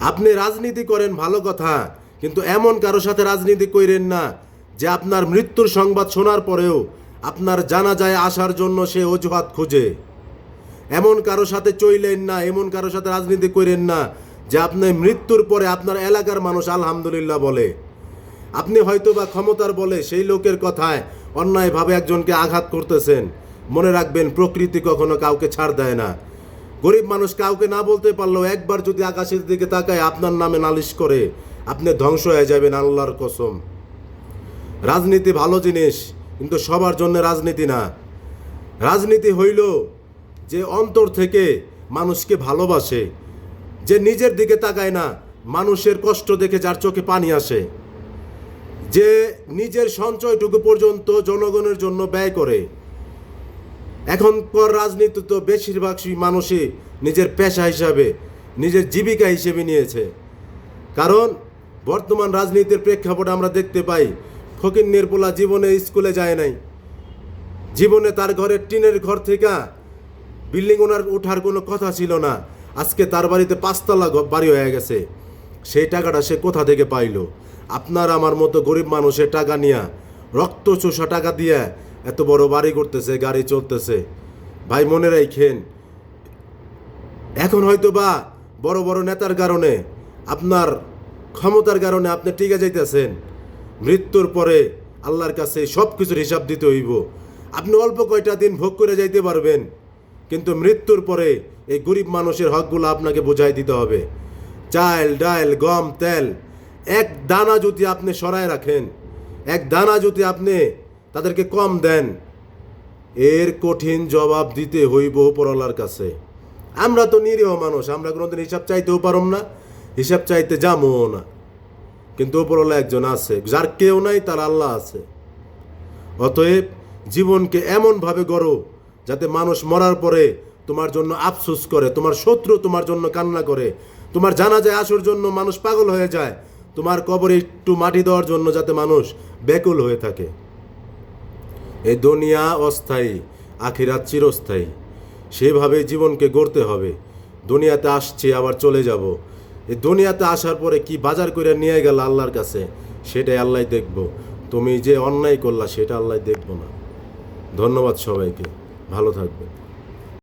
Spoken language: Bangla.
আপনি রাজনীতি করেন ভালো কথা, কিন্তু এমন কারো সাথে রাজনীতি কইরেন না যে আপনার মৃত্যুর সংবাদ শোনার পরেও আপনার জানাজায় আসার জন্য সে অজুহাত খুঁজে। এমন কারো সাথে চইলেন না, এমন কারো সাথে রাজনীতি করেন না যে আপনি মৃত্যুর পরে আপনার এলাকার মানুষ আলহামদুলিল্লাহ বলে। আপনি হয়তো বা ক্ষমতার বলে সেই লোকের কথায় অন্যায়ভাবে একজনকে আঘাত করতেছেন। মনে রাখবেন, প্রকৃতি কখনো কাউকে ছাড় দেয় না। গরিব মানুষ কাউকে না বলতে পারলেও একবার যদি আকাশের দিকে তাকায় আপনার নামে নালিশ করে, আপনি ধ্বংস হয়ে যাবেন আল্লাহর কসম। রাজনীতি ভালো জিনিস, কিন্তু সবার জন্য রাজনীতি না। রাজনীতি হইল যে অন্তর থেকে মানুষকে ভালোবাসে, যে নিজের দিকে তাকায় না, মানুষের কষ্ট দেখে যার চোখে পানি আসে, যে নিজের সঞ্চয়টুকু পর্যন্ত জনগণের জন্য ব্যয় করে। এখনকার রাজনীতি তো বেশিরভাগ মানুষই নিজের পেশা হিসাবে, নিজের জীবিকা হিসেবে নিয়েছে। কারণ বর্তমান রাজনীতির প্রেক্ষাপটে আমরা দেখতে পাই, ফকিন্নির পোলা জীবনে স্কুলে যায় নাই, জীবনে তার ঘরের টিনের ঘর থেকে বিল্ডিং ওনার ওঠার কোনো কথা ছিল না, আজকে তার বাড়িতে 5 তলা বাড়ি হয়ে গেছে। সেই টাকাটা সে কোথা থেকে পাইল? আপনার আমার মতো গরিব মানুষের টাকা নিয়ে, রক্ত চোষা টাকা দিয়ে এত বড় বাড়ি করতেছে, গাড়ি চলতেছে। ভাই মনে রাখেন, এখন হয়তো বা বড় বড় নেতার কারণে, আপনার ক্ষমতার কারণে আপনি টিকে যাইতেছেন। মৃত্যুর পরে আল্লাহর কাছে সব কিছুর হিসাব দিতে হইব। আপনি অল্প কয়টা দিন ভোগ করে যাইতে পারবেন, কিন্তু মৃত্যুর পরে এই গরিব মানুষের হকগুলো আপনাকে বোঝাই দিতে হবে। চাল, ডাল, গম, তেল, এক দানা যদি আপনি সরায় রাখেন, এক দানা যদি আপনি তাদেরকে কম দেন, এর কঠিন জবাব দিতে হইব উপরওয়ালার কাছে। আমরা তো নিরীহ মানুষ, আমরা কোনোদিন হিসাব চাইতেও পারম না, হিসাব চাইতে যাবও না। কিন্তু উপরওয়ালা একজন আছে, যার কেউ নাই, তার আল্লাহ আছে। অতএব জীবনকে এমনভাবে গড়ো যাতে মানুষ মরার পরে তোমার জন্য আফসোস করে, তোমার শত্রু তোমার জন্য কান্না করে, তোমার জানাজায় আসার জন্য মানুষ পাগল হয়ে যায়, তোমার কবরে একটু মাটি দেওয়ার জন্য যাতে মানুষ ব্যাকুল হয়ে থাকে। এই দুনিয়া অস্থায়ী, আখিরাত চিরস্থায়ী। সেভাবে জীবনকে গড়তে হবে। দুনিয়াতে আসছি, আবার চলে যাব। এই দুনিয়াতে আসার পরে কি বাজার করে নিয়ে গেল আল্লাহর কাছে, সেটাই আল্লাহ দেখব। তুমি যে অন্যায় করলা সেটা আল্লাহ দেখব না। ধন্যবাদ সবাইকে, ভালো থাকবে।